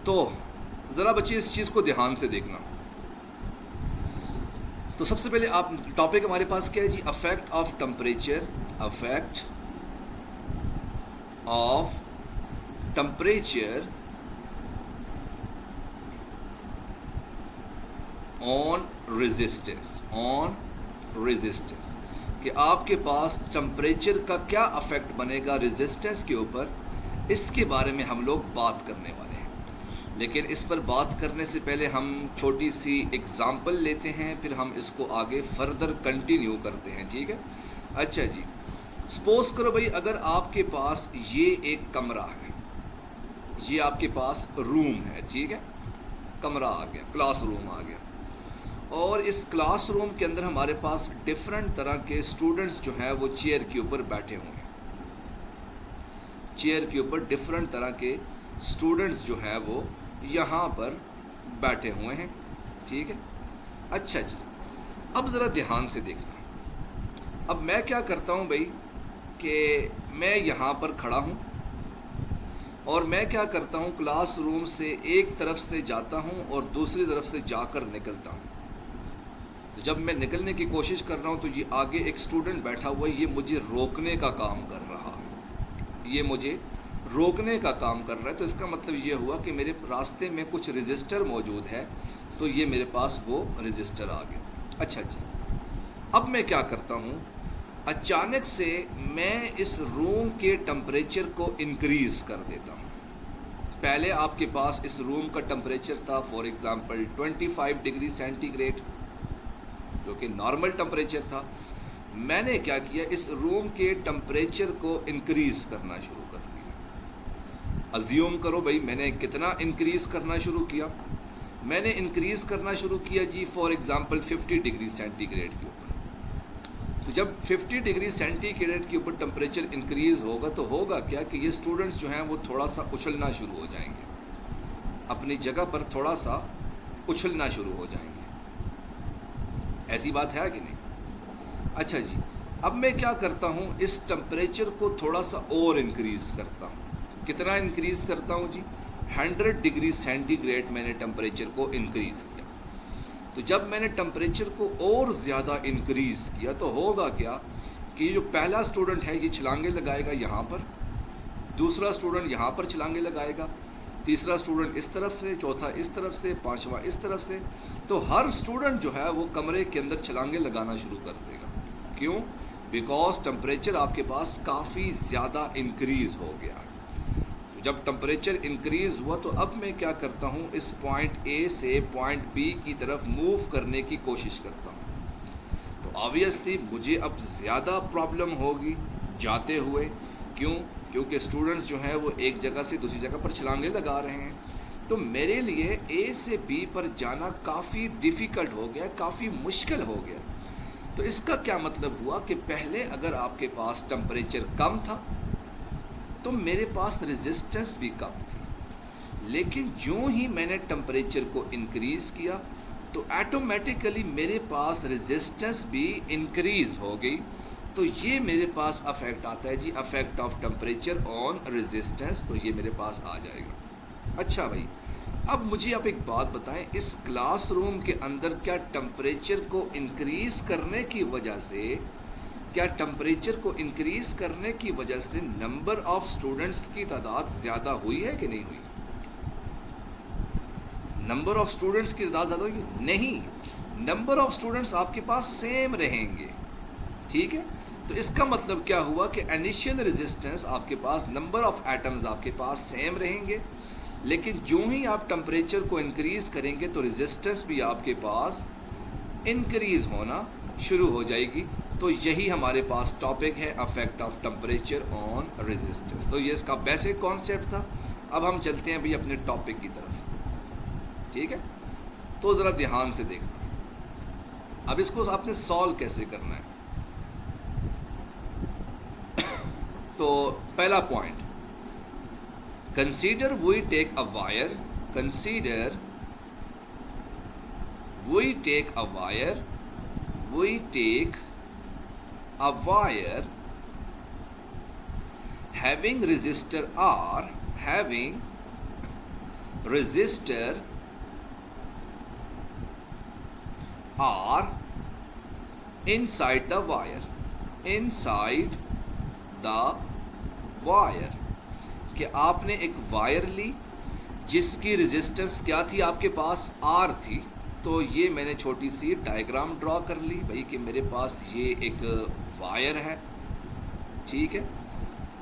तो ज़रा बच्चे इस चीज़ को ध्यान से देखना। तो सबसे पहले आप टॉपिक हमारे पास क्या है जी, affect of temperature, affect of temperature on resistance, on resistance, कि आपके पास टेम्परेचर का क्या अफेक्ट बनेगा रेजिस्टेंस के ऊपर, इसके बारे में हम लोग बात करने वाले हैं। लेकिन इस पर बात करने से पहले हम छोटी सी एग्जांपल लेते हैं, फिर हम इसको आगे फर्दर कंटिन्यू करते हैं, ठीक है। अच्छा जी, सपोज करो भाई अगर आपके पास ये एक कमरा है, ये आपके पास रूम है, ठीक है, कमरा आ गया, क्लासरूम आ गया, और इस क्लासरूम के अंदर हमारे पास डिफरेंट तरह के स्टूडेंट्स जो हैं वो चेयर के ऊपर बैठे हुए हैं, चेयर के ऊपर डिफरेंट तरह के स्टूडेंट्स जो हैं वो यहाँ पर बैठे हुए हैं, ठीक है। अच्छा जी, अब ज़रा ध्यान से देखना। अब मैं क्या करता हूँ भाई कि मैं यहाँ पर खड़ा हूँ और मैं क्या करता हूँ, क्लासरूम से एक तरफ से जाता हूँ और दूसरी तरफ से जाकर निकलता हूँ। तो जब मैं निकलने की कोशिश कर रहा हूँ तो ये आगे एक स्टूडेंट बैठा हुआ है, ये मुझे रोकने का काम कर रहा है, ये मुझे रोकने का काम कर रहा है। तो इसका मतलब ये हुआ कि मेरे रास्ते में कुछ रजिस्टर मौजूद है, तो ये मेरे पास वो रजिस्टर आ गया। अच्छा जी, अब मैं क्या करता हूँ, अचानक से मैं इस रूम के टेम्परेचर को इंक्रीज़ कर देता हूँ। पहले आपके पास इस रूम का टेम्परेचर था फॉर एग्ज़ाम्पल 25 डिग्री सेंटीग्रेड, जो कि नॉर्मल टेम्परेचर था। मैंने क्या किया, इस रूम के टेम्परेचर को इंक्रीज़ करना शुरू कर दिया। अज्यूम करो भाई मैंने कितना इंक्रीज़ करना शुरू किया, मैंने इंक्रीज़ करना शुरू किया जी फॉर एग्ज़ाम्पल 50 डिग्री सेंटीग्रेड के ऊपर। तो जब 50 डिग्री सेंटीग्रेड के ऊपर टेम्परेचर इंक्रीज़ होगा तो होगा क्या कि ये स्टूडेंट्स जो हैं वो थोड़ा सा उछलना शुरू हो जाएंगे, अपनी जगह पर थोड़ा सा उछलना शुरू हो जाएंगे। ऐसी बात है कि नहीं? अच्छा जी, अब मैं क्या करता हूँ, इस टेम्परेचर को थोड़ा सा और इंक्रीज़ करता हूँ। कितना इंक्रीज़ करता हूँ जी, 100 डिग्री सेंटीग्रेड मैंने टेम्परेचर को इंक्रीज़ किया। तो जब मैंने टेम्परेचर को और ज़्यादा इंक्रीज़ किया तो होगा क्या कि जो पहला स्टूडेंट है ये छलांगे लगाएगा यहाँ पर, दूसरा स्टूडेंट यहाँ पर छलांगे लगाएगा, तीसरा स्टूडेंट इस तरफ से, चौथा इस तरफ से, पांचवा इस तरफ से। तो हर स्टूडेंट जो है वो कमरे के अंदर छलांगे लगाना शुरू कर देगा। क्यों? बिकॉज टेम्परेचर आपके पास काफ़ी ज़्यादा इंक्रीज़ हो गया। जब टेम्परेचर इंक्रीज़ हुआ तो अब मैं क्या करता हूँ, इस पॉइंट ए से पॉइंट बी की तरफ मूव करने की कोशिश करता हूँ। तो ऑब्वियसली मुझे अब ज़्यादा प्रॉब्लम होगी जाते हुए। क्यों? क्योंकि स्टूडेंट्स जो हैं वो एक जगह से दूसरी जगह पर छलांगे लगा रहे हैं। तो मेरे लिए ए से बी पर जाना काफ़ी डिफ़िकल्ट हो गया, काफ़ी मुश्किल हो गया। तो इसका क्या मतलब हुआ कि पहले अगर आपके पास टेम्परेचर कम था तो मेरे पास रेजिस्टेंस भी कम थी, लेकिन जो ही मैंने टेम्परेचर को इंक्रीज़ किया तो ऑटोमेटिकली मेरे पास रेजिस्टेंस भी इंक्रीज़ हो गई। तो ये मेरे पास अफेक्ट आता है जी, affect of temperature on resistance, तो ये मेरे पास आ जाएगा। अच्छा भाई, अब मुझे आप एक बात बताएं, इस क्लासरूम के अंदर क्या टेम्परेचर को इंक्रीज़ करने की वजह से, क्या टेम्परेचर को इंक्रीज़ करने की वजह से नंबर ऑफ स्टूडेंट्स की तादाद ज़्यादा हुई है कि नहीं हुई? नंबर ऑफ स्टूडेंट्स की तादाद ज़्यादा हुई? नहीं, नंबर ऑफ स्टूडेंट्स आपके पास सेम रहेंगे, ठीक है। तो इसका मतलब क्या हुआ कि इनिशियल रेजिस्टेंस आपके पास, नंबर ऑफ एटम्स आपके पास सेम रहेंगे, लेकिन जो ही आप टेम्परेचर को इंक्रीज़ करेंगे तो रेजिस्टेंस भी आपके पास इंक्रीज़ होना शुरू हो जाएगी। तो यही हमारे पास टॉपिक है, affect of temperature on resistance. तो ये इसका बेसिक कॉन्सेप्ट था। अब हम चलते हैं भाई अपने टॉपिक की तरफ, ठीक है। तो ज़रा ध्यान से देखना, अब इसको आपने सॉल्व कैसे करना है। तो पहला point, consider we take a wire, consider we take a wire, we take a wire having resistor R, having resistor are inside the wire, inside the wire, कि आपने एक वायर ली जिसकी रेजिस्टेंस क्या थी आपके पास, आर थी। तो ये मैंने छोटी सी डायग्राम ड्रॉ कर ली भाई कि मेरे पास ये एक वायर है, ठीक है।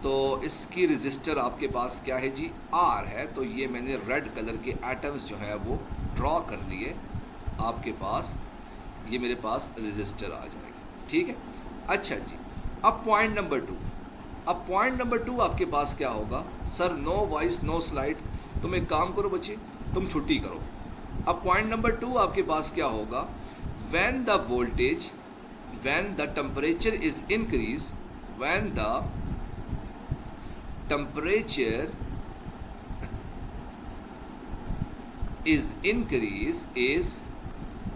तो इसकी रेजिस्टर आपके पास क्या है जी, आर है। तो ये मैंने रेड कलर के एटम्स जो है वो ड्रॉ कर लिए, आपके पास ये मेरे पास रेजिस्टर आ जाएगा, ठीक है। अच्छा जी, अब पॉइंट नंबर 2। अब पॉइंट नंबर 2 आपके पास क्या होगा, sir no voice no slide. तुम एक काम करो बच्चे, तुम छुट्टी करो। अब पॉइंट नंबर 2 आपके पास क्या होगा, when the voltage, when the temperature is increase, when the temperature is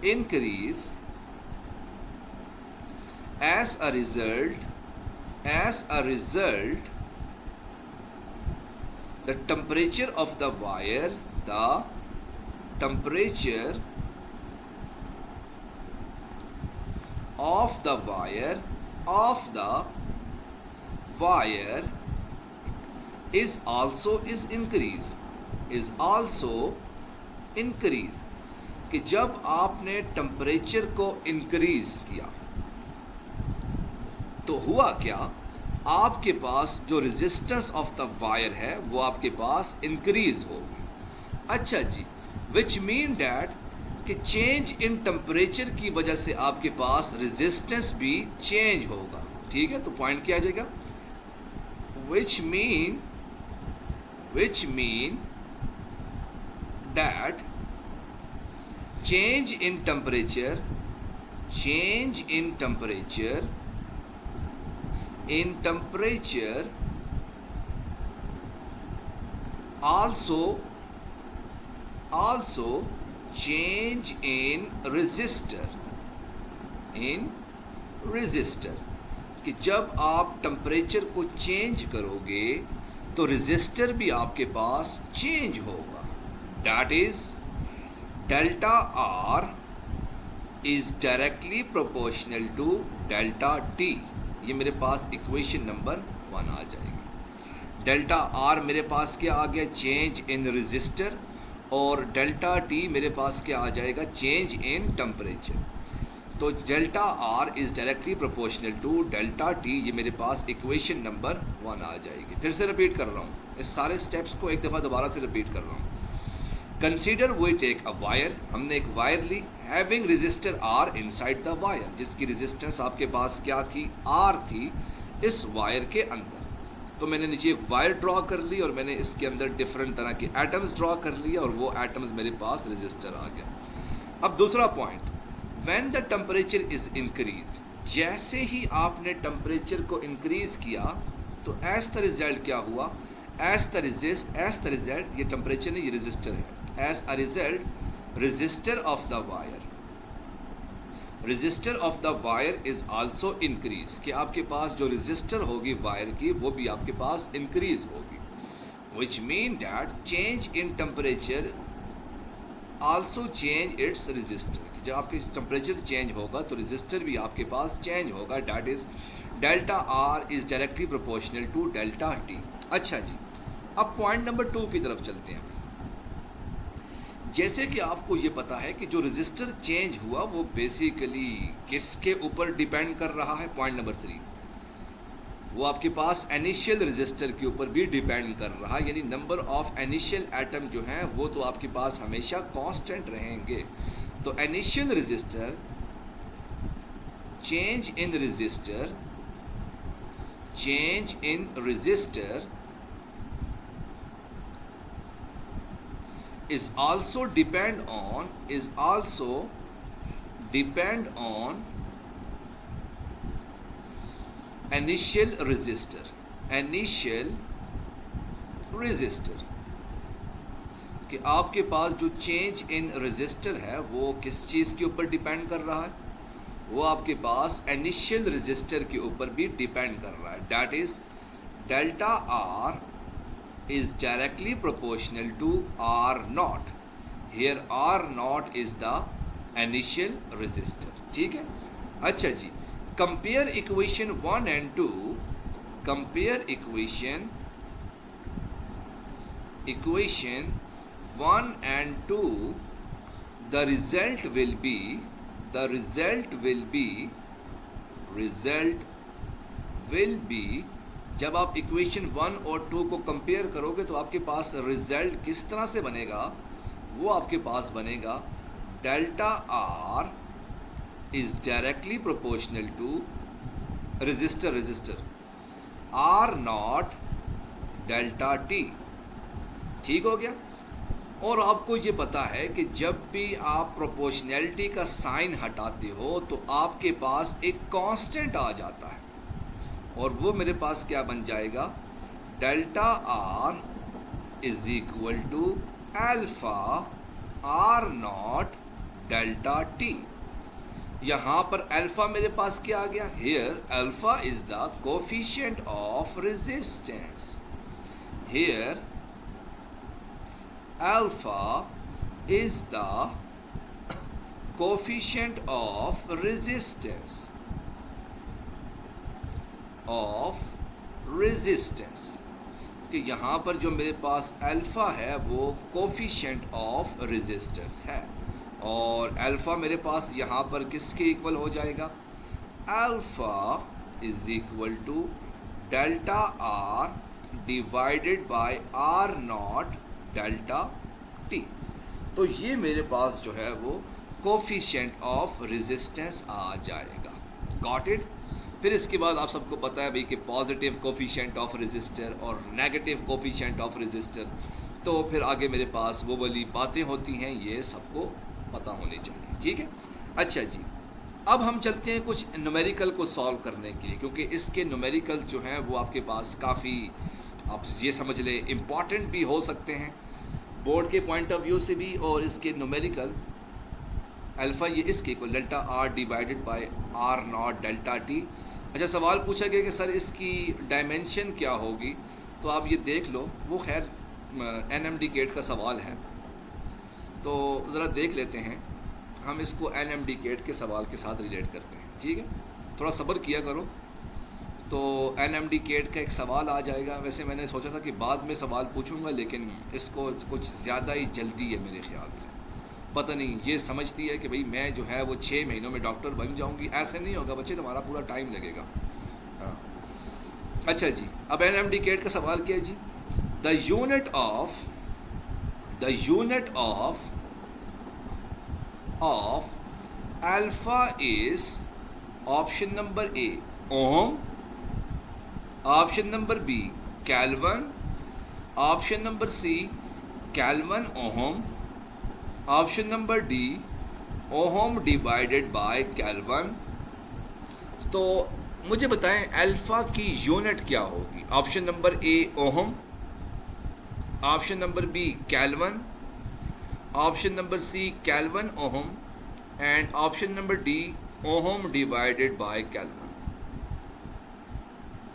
increase, as a result, the temperature of the wire, the temperature of the wire is also increase, कि जब आपने temperature को increase किया तो हुआ क्या, आपके पास जो रेजिस्टेंस ऑफ द वायर है वो आपके पास इंक्रीज होगी। अच्छा जी, विच मीन डैट कि चेंज इन टेम्परेचर की वजह से आपके पास रेजिस्टेंस भी चेंज होगा, ठीक है। तो पॉइंट क्या आ जाएगा, which mean that change in temperature also change in resistor, कि जब आप टेम्परेचर को चेंज करोगे तो रेजिस्टर भी आपके पास चेंज होगा। That is delta R is directly proportional to delta T. ये मेरे पास इक्वेशन नंबर 1 आ जाएगी। डेल्टा आर मेरे पास क्या आ गया, चेंज इन रेजिस्टर, और डेल्टा टी मेरे पास क्या आ जाएगा, चेंज इन टेम्परेचर। तो delta R is directly proportional to delta T, ये मेरे पास इक्वेशन नंबर 1 आ जाएगी। फिर से रिपीट कर रहा हूँ, इस सारे स्टेप्स को एक दफ़ा दोबारा से रिपीट कर रहा हूँ। Consider we take a wire, हमने एक वायर ली, having resistor R inside the wire, जिसकी रेजिस्टेंस आपके पास क्या थी, आर थी इस वायर के अंदर। तो मैंने नीचे एक वायर ड्रॉ कर ली और मैंने इसके अंदर डिफरेंट तरह के एटम्स ड्रॉ कर लिए और वो एटम्स मेरे पास रेजिस्टर आ गया। अब दूसरा point, when the temperature is increase, जैसे ही आपने टेम्परेचर को इंक्रीज किया तो एज द रिजल्ट क्या हुआ, एज द रिजल्ट, ये टेम्परेचर नहीं, ये रेजिस्टर है। As a result, resistor of the wire is also increase, कि आपके पास जो रेजिस्टर होगी वायर की वो भी आपके पास इंक्रीज होगी। which mean that change in temperature also change its resistor, कि जब आपके टेम्परेचर चेंज होगा तो रेजिस्टर भी आपके पास चेंज होगा। that is delta R is directly proportional to delta T। अच्छा जी, अब पॉइंट नंबर 2 की तरफ चलते हैं। जैसे कि आपको ये पता है कि जो रेजिस्टर चेंज हुआ वो बेसिकली किसके ऊपर डिपेंड कर रहा है, पॉइंट नंबर 3, वो आपके पास इनिशियल रेजिस्टर के ऊपर भी डिपेंड कर रहा है। यानी नंबर ऑफ इनिशियल एटम जो हैं वो तो आपके पास हमेशा कांस्टेंट रहेंगे। तो initial resistor, change in resistor is also depend on initial resistor, कि आपके पास जो चेंज इन रेजिस्टर है वो किस चीज़ के ऊपर डिपेंड कर रहा है, वो आपके पास इनिशियल रेजिस्टर के ऊपर भी डिपेंड कर रहा है। That is delta are is directly proportional to R naught. Here R naught is the initial resistor. ठीक है, अच्छा जी, compare equation 1 and 2. Compare equation 1 and 2. The result will be जब आप इक्वेशन 1 और 2 को कंपेयर करोगे तो आपके पास रिजल्ट किस तरह से बनेगा, वो आपके पास बनेगा delta R is directly proportional to resistor R naught delta T. ठीक हो गया। और आपको ये पता है कि जब भी आप प्रोपोर्शनैलिटी का साइन हटाते हो तो आपके पास एक कांस्टेंट आ जाता है, और वो मेरे पास क्या बन जाएगा, delta R is equal to alpha R naught delta T. यहाँ पर अल्फा मेरे पास क्या आ गया, here alpha is the coefficient of resistance. Here alpha is the coefficient of resistance कि यहाँ पर जो मेरे पास अल्फा है वो कोफिशिएंट ऑफ रेजिस्टेंस है, और अल्फा मेरे पास यहाँ पर किसके इक्वल हो जाएगा, alpha is equal to delta R divided by R naught delta T. तो ये मेरे पास जो है वो कोफिशिएंट ऑफ रेजिस्टेंस आ जाएगा। Got it. फिर इसके बाद आप सबको पता है भाई कि पॉजिटिव कोफिशिएंट ऑफ रेजिस्टर और नेगेटिव कोफिशिएंट ऑफ रेजिस्टर, तो फिर आगे मेरे पास वो वाली बातें होती हैं, ये सबको पता होनी चाहिए। ठीक है, अच्छा जी, अब हम चलते हैं कुछ न्यूमेरिकल को सॉल्व करने के लिए, क्योंकि इसके न्यूमेरिकल्स जो हैं वो आपके पास काफ़ी, आप ये समझ ले, इम्पॉर्टेंट भी हो सकते हैं बोर्ड के पॉइंट ऑफ व्यू से भी, और इसके न्यूमेरिकल अल्फा ये इसके equal delta R divided by R naught delta T. अच्छा, सवाल पूछा गया कि सर इसकी डायमेंशन क्या होगी, तो आप ये देख लो, वो खैर एनएमडी गेट का सवाल है, तो ज़रा देख लेते हैं हम इसको एनएमडी गेट के सवाल के साथ रिलेट करते हैं। ठीक है, थोड़ा सब्र किया करो, तो एनएमडी गेट का एक सवाल आ जाएगा। वैसे मैंने सोचा था कि बाद में सवाल पूछूंगा, लेकिन इसको कुछ ज़्यादा ही जल्दी है मेरे ख्याल से, पता नहीं, ये समझती है कि भाई मैं जो है वो 6 महीनों में डॉक्टर बन जाऊंगी। ऐसे नहीं होगा बच्चे, तुम्हारा पूरा टाइम लगेगा। हाँ, अच्छा जी, अब एनएमडी गेट का सवाल क्या है जी, the unit of alpha is option number A ohm, option number B kelvin, option number C kelvin ohm, option number D ohm divided by kelvin. तो मुझे बताएं अल्फा की यूनिट क्या होगी। Option number A ohm, option number B kelvin, option number C kelvin ohm, and option number D ohm divided by kelvin.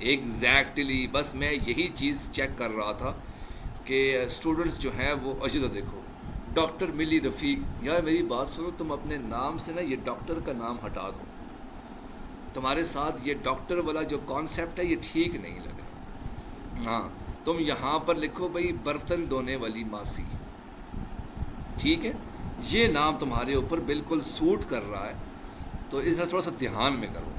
Exactly बस मैं यही चीज़ check कर रहा था कि स्टूडेंट्स जो हैं वो, अजी तो देखो डॉक्टर मिली रफ़ीक, यार मेरी बात सुनो, तुम अपने नाम से ना ये डॉक्टर का नाम हटा दो, तुम्हारे साथ ये डॉक्टर वाला जो कॉन्सेप्ट है ये ठीक नहीं लग रहा। हाँ, तुम यहाँ पर लिखो भाई बर्तन धोने वाली मासी, ठीक है, ये नाम तुम्हारे ऊपर बिल्कुल सूट कर रहा है, तो इसे थोड़ा सा ध्यान में करो,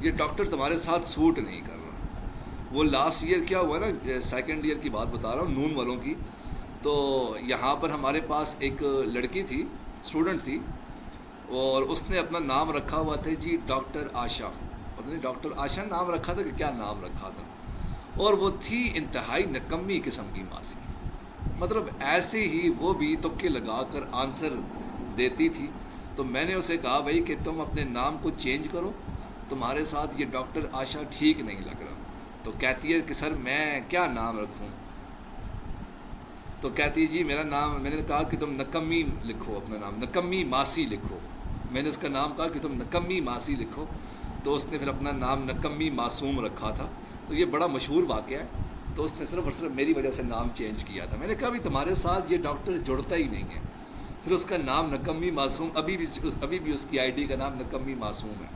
ये डॉक्टर तुम्हारे साथ सूट नहीं कर रहा। वो लास्ट ईयर क्या हुआ ना, सेकंड ईयर की बात बता रहा हूँ, नून वालों की, तो यहाँ पर हमारे पास एक लड़की थी, स्टूडेंट थी, और उसने अपना नाम रखा हुआ था जी डॉक्टर आशा, पता नहीं डॉक्टर आशा नाम रखा था कि क्या नाम रखा था, और वो थी इंतहाई निकम्मी किस्म की मासी, मतलब ऐसे ही वो भी तुक्के लगाकर आंसर देती थी। तो मैंने उसे कहा भाई कि तुम अपने नाम को चेंज करो, तुम्हारे साथ ये डॉक्टर आशा ठीक नहीं लग रहा। तो कहती है कि सर मैं क्या नाम रखूं, तो कहती है जी मेरा नाम, मैंने कहा कि तुम नकम्मी लिखो, अपना नाम नकम्मी मासी लिखो, मैंने उसका नाम कहा कि तुम नकम्मी मासी लिखो, तो उसने फिर अपना नाम नकम्मी मासूम रखा था। तो ये बड़ा मशहूर वाक़या है, तो उसने सिर्फ और सिर्फ मेरी वजह से नाम चेंज किया था। मैंने कहा भी तुम्हारे साथ ये डॉक्टर जुड़ता ही नहीं है। फिर उसका नाम नकम्मी मासूम, अभी भी उसकी आईडी का नाम नकम्मी मासूम है,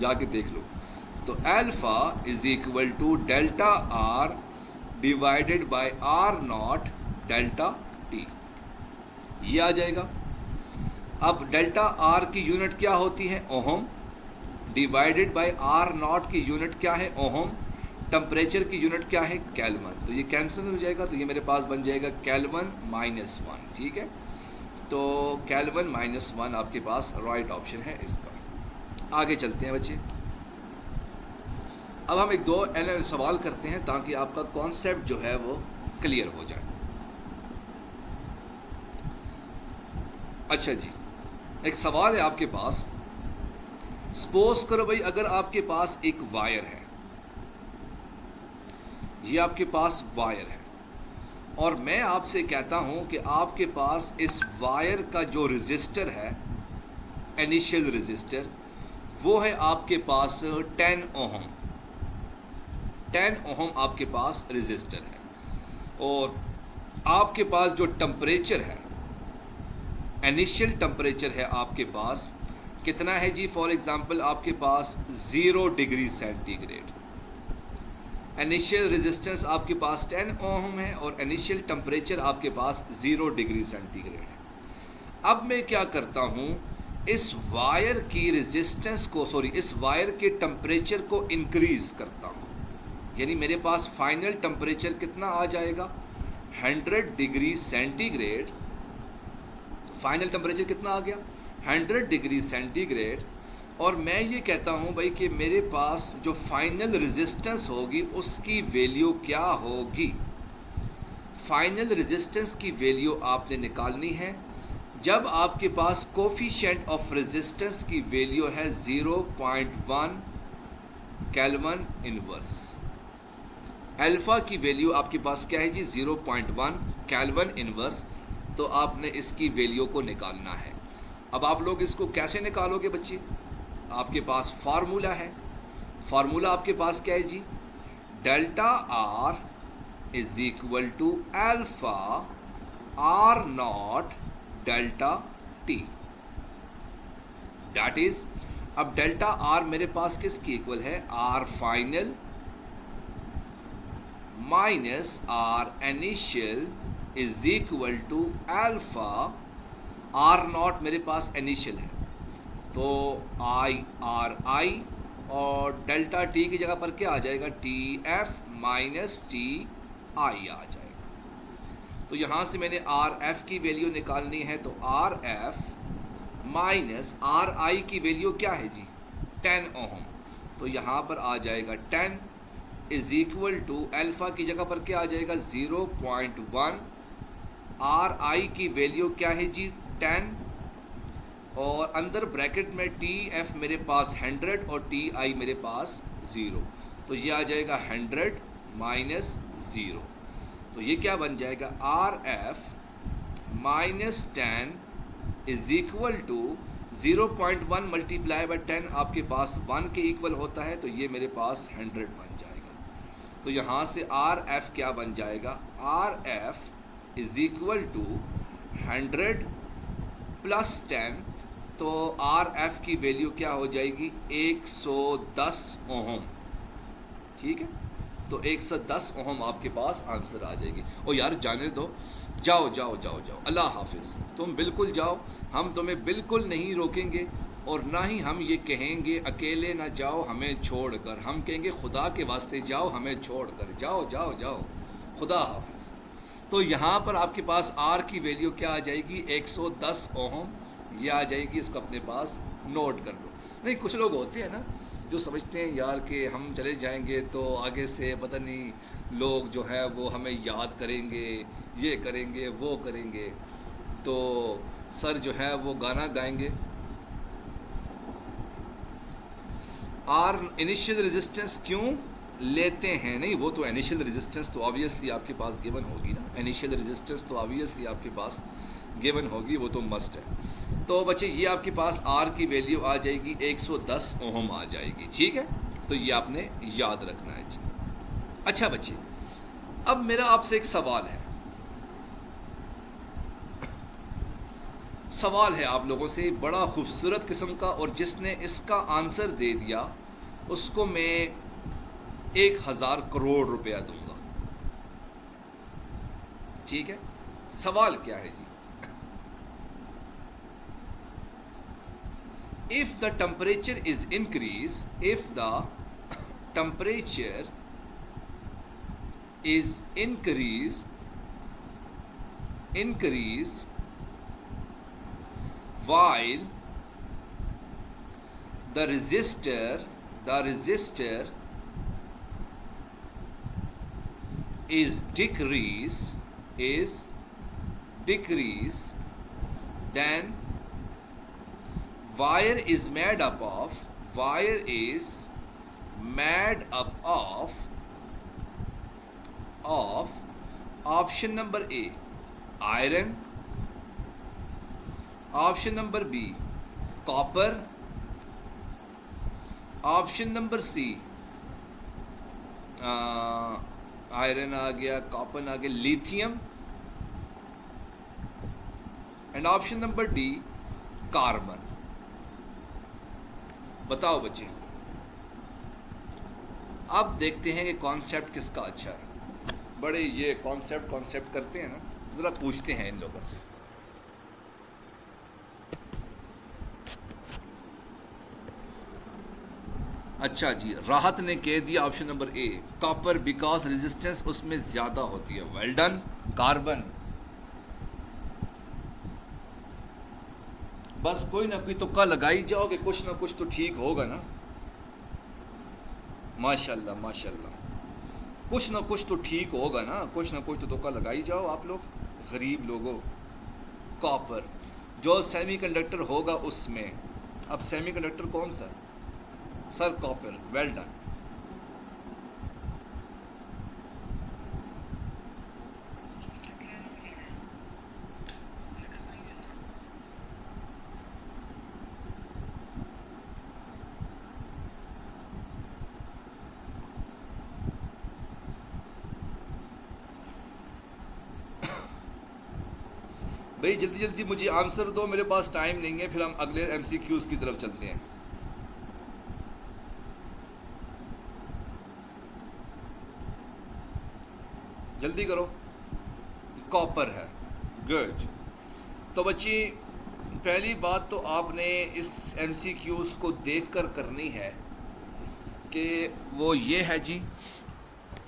जाके देख लो। तो alpha is equal to delta R divided by R naught delta T, ये आ जाएगा। अब डेल्टा आर की यूनिट क्या होती है? Ohm, divided by R naught की यूनिट क्या है? ओहम। टेम्परेचर की यूनिट क्या है? केल्विन। तो ये कैंसिल हो जाएगा, तो ये मेरे पास बन जाएगा केल्विन -1। ठीक है, तो केल्विन -1 आपके पास राइट ऑप्शन है इसका। आगे चलते हैं बच्चे। अब हम एक दो सवाल करते हैं ताकि आपका कॉन्सेप्ट जो है वो क्लियर हो जाए। अच्छा जी, एक सवाल है आपके पास। सपोज करो भाई, अगर आपके पास एक वायर है, ये आपके पास वायर है, और मैं आपसे कहता हूं कि आपके पास इस वायर का जो रेजिस्टर है, इनिशियल रेजिस्टर, वो है आपके पास 10 ओहम। 10 ओहम आपके पास रेजिस्टर है, और आपके पास जो टेम्परेचर है, इनिशियल टेम्परेचर है आपके पास कितना है जी? फॉर एग्जांपल आपके पास 0 डिग्री सेंटीग्रेड। इनिशियल रेजिस्टेंस आपके पास 10 ओहम है और इनिशियल टेम्परेचर आपके पास 0 डिग्री सेंटीग्रेड है। अब मैं क्या करता हूँ, इस वायर की रेजिस्टेंस को, इस वायर के टेम्परेचर को इंक्रीज करता हूँ। यानी मेरे पास फाइनल टेम्परेचर कितना आ जाएगा? 100 डिग्री सेंटीग्रेड। फाइनल टेम्परेचर कितना आ गया? 100 डिग्री सेंटीग्रेड। और मैं ये कहता हूँ भाई कि मेरे पास जो फाइनल रेजिस्टेंस होगी उसकी वैल्यू क्या होगी? फाइनल रेजिस्टेंस की वैल्यू आपने निकालनी है जब आपके पास कोफिशिएंट ऑफ रेजिस्टेंस की वैल्यू है 0.1 केल्विन इनवर्स। अल्फा की वैल्यू आपके पास क्या है जी? 0.1 केल्विन इनवर्स। तो आपने इसकी वैल्यू को निकालना है। अब आप लोग इसको कैसे निकालोगे बच्चे? आपके पास फार्मूला है। फार्मूला आपके पास क्या है जी? Delta R is equal to alpha R naught delta T. That is, अब डेल्टा आर मेरे पास किसकी इक्वल है? R final minus R initial is equal to alpha R naught मेरे पास इनिशियल है, तो आई और डेल्टा टी की जगह पर क्या आ जाएगा? T F minus T I आ जाएगा। तो यहाँ से मैंने आर एफ की वैल्यू निकालनी है, तो आर एफ माइनस आर आई की वैल्यू क्या है जी? 10 ओहम। तो यहाँ पर आ जाएगा 10 इज इक्वल टू अल्फा की जगह पर क्या आ जाएगा? 0.1। आर आई की वैल्यू क्या है जी? 10, और अंदर ब्रैकेट में टी एफ मेरे पास 100 और टी आई मेरे पास 0। तो ये आ जाएगा 100 माइनस 0। तो ये क्या बन जाएगा? R F minus 10 is equal to 0.1 multiply by 10 आपके पास 1 के इक्वल होता है, तो ये मेरे पास 100 बन जाएगा। तो यहाँ से आर एफ क्या बन जाएगा? R F is equal to 100 plus 10, तो आर एफ की वैल्यू क्या हो जाएगी? 110 ओहम। ठीक है, तो 110 ओहम आपके पास आंसर आ जाएगी। और यार जाने दो, जाओ जाओ जाओ जाओ, अल्लाह हाफिज़। तुम बिल्कुल जाओ, हम तुम्हें बिल्कुल नहीं रोकेंगे, और ना ही हम ये कहेंगे अकेले ना जाओ हमें छोड़कर। हम कहेंगे खुदा के वास्ते जाओ हमें छोड़कर, जाओ जाओ जाओ, खुदा हाफिज़। तो यहाँ पर आपके पास आर की वैल्यू क्या आ जाएगी? 110 ओहम। ये आ जाएगी, इसको अपने पास नोट कर लो। नहीं, कुछ लोग होते हैं ना जो समझते हैं यार कि हम चले जाएंगे तो आगे से पता नहीं लोग जो है वो हमें याद करेंगे, ये करेंगे, वो करेंगे, तो सर जो है वो गाना गाएंगे। आर इनिशियल रेजिस्टेंस क्यों लेते हैं? नहीं, वो तो इनिशियल रेजिस्टेंस तो ऑब्वियसली आपके पास गिवन होगी ना। इनिशियल रेजिस्टेंस तो ऑब्वियसली आपके पास गिवन होगी, वो तो मस्ट है। तो बच्चे ये आपके पास आर की वैल्यू आ जाएगी 110 ओहम आ जाएगी। ठीक है, तो ये आपने याद रखना है जी। अच्छा बच्चे, अब मेरा आपसे एक सवाल है आप लोगों से, बड़ा खूबसूरत किस्म का, और जिसने इसका आंसर दे दिया उसको मैं 1,000 करोड़ रुपया दूंगा। ठीक है, सवाल क्या है जी? If the temperature is increase, if the temperature is increase while the resistor is decrease, then wire is made up of option number A iron, option number B copper, option number C iron आ गया, copper आ गया, lithium, and option number D carbon. बताओ बच्चे, अब देखते हैं कि कॉन्सेप्ट किसका अच्छा है। बड़े ये कॉन्सेप्ट करते हैं ना, जरा पूछते हैं इन लोगों से। अच्छा जी, राहत ने कह दिया option number A copper, because resistance उसमें ज्यादा होती है। Well done. कार्बन, बस कोई ना कोई तुक्का लगाई जाओगे, कुछ ना कुछ तो ठीक होगा ना। माशाल्लाह माशाल्लाह, कुछ ना कुछ तो ठीक होगा ना, कुछ ना कुछ तो तुक्का लगाई जाओ आप लोग, गरीब लोगों। कॉपर जो सेमीकंडक्टर होगा उसमें, अब सेमीकंडक्टर कौन सा? Sir copper. Well done. भाई जल्दी जल्दी मुझे आंसर दो, मेरे पास टाइम नहीं है, फिर हम अगले एमसीक्यूज की तरफ चलते हैं। जल्दी करो। कॉपर है। गुड। तो बच्ची, पहली बात तो आपने इस एमसीक्यूज को देखकर करनी है कि वो ये है जी,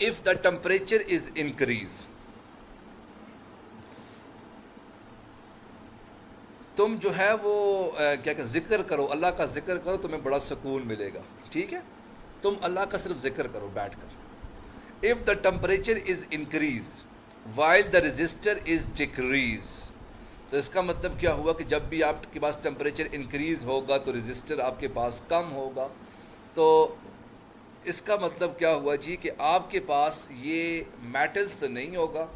if the temperature is increase, तुम जो है वो क्या कहते, जिक्र करो, अल्लाह का जिक्र करो, तुम्हें बड़ा सुकून मिलेगा। ठीक है, तुम अल्लाह का सिर्फ जिक्र करो बैठकर। If the temperature is increase while the register is decrease, तो इसका मतलब क्या हुआ कि जब भी आपके पास टेम्परेचर इंक्रीज होगा तो रजिस्टर आपके पास कम होगा। तो इसका मतलब क्या हुआ जी कि आपके पास ये मेटल्स तो नहीं होगा,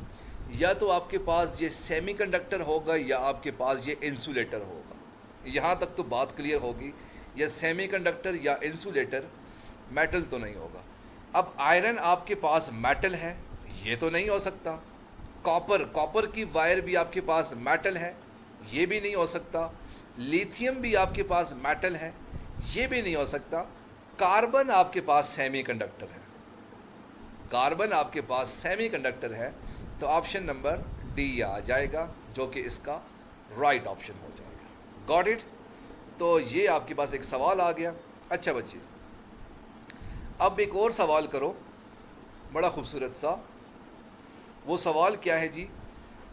या तो आपके पास ये सेमीकंडक्टर होगा या आपके पास ये इंसुलेटर होगा। यहाँ तक तो बात क्लियर होगी, या सेमीकंडक्टर या इंसुलेटर, मेटल तो नहीं होगा। अब आयरन आपके पास मेटल है, ये तो नहीं हो सकता। कॉपर की वायर भी आपके पास मेटल है, ये भी नहीं हो सकता। लिथियम भी आपके पास मेटल है, ये भी नहीं हो सकता। कार्बन आपके पास सेमीकंडक्टर है, कार्बन आपके पास सेमीकंडक्टर है, तो ऑप्शन नंबर डी आ जाएगा, जो कि इसका राइट ऑप्शन हो जाएगा। Got it? तो ये आपके पास एक सवाल आ गया। अच्छा बच्चे, अब एक और सवाल करो, बड़ा खूबसूरत सा। वो सवाल क्या है जी?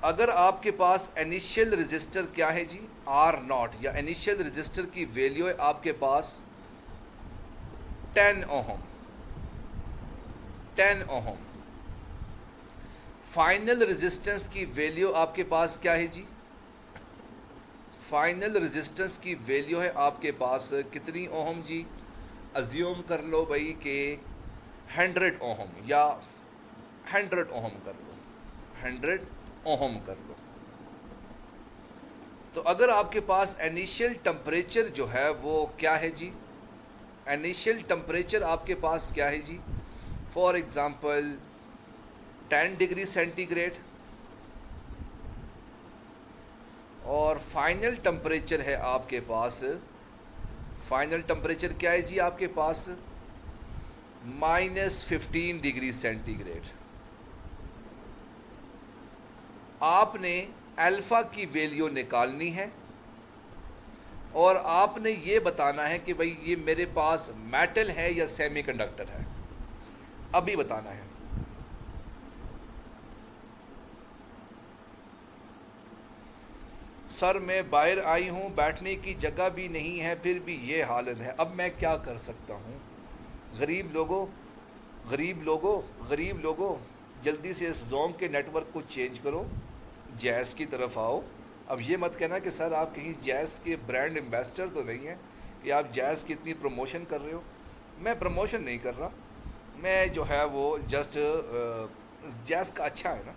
अगर आपके पास इनिशियल रजिस्टर क्या है जी? R0, या इनिशियल रजिस्टर की वैल्यू है आपके पास 10 ओहम, 10 ओहम। फाइनल रेजिस्टेंस की वैल्यू आपके पास क्या है जी? फाइनल रेजिस्टेंस की वैल्यू है आपके पास कितनी ओहम जी? अज्यूम कर लो भाई कि 100 ओहम, या 100 ओहम कर लो, 100 ओहम कर लो। तो अगर आपके पास इनिशियल टेम्परेचर जो है वो क्या है जी? इनिशियल टेम्परेचर आपके पास क्या है जी? फॉर एग्ज़ाम्पल 10 डिग्री सेंटीग्रेड, और फाइनल टेम्परेचर है आपके पास, फाइनल टेम्परेचर क्या है जी आपके पास, -15 डिग्री सेंटीग्रेड। आपने अल्फ़ा की वैल्यू निकालनी है और आपने ये बताना है कि भाई ये मेरे पास मेटल है या सेमीकंडक्टर है, अभी बताना है। सर मैं बाहर आई हूँ, बैठने की जगह भी नहीं है, फिर भी ये हालत है, अब मैं क्या कर सकता हूँ। गरीब लोगों, गरीब लोगों, गरीब लोगों, जल्दी से इस जोंग के नेटवर्क को चेंज करो, जैज़ की तरफ आओ। अब ये मत कहना कि सर आप कहीं जैज़ के ब्रांड एम्बेसडर तो नहीं हैं कि आप जैज़ की इतनी प्रमोशन कर रहे हो। मैं प्रमोशन नहीं कर रहा, मैं जो है वो जस्ट जैज़ का अच्छा है ना,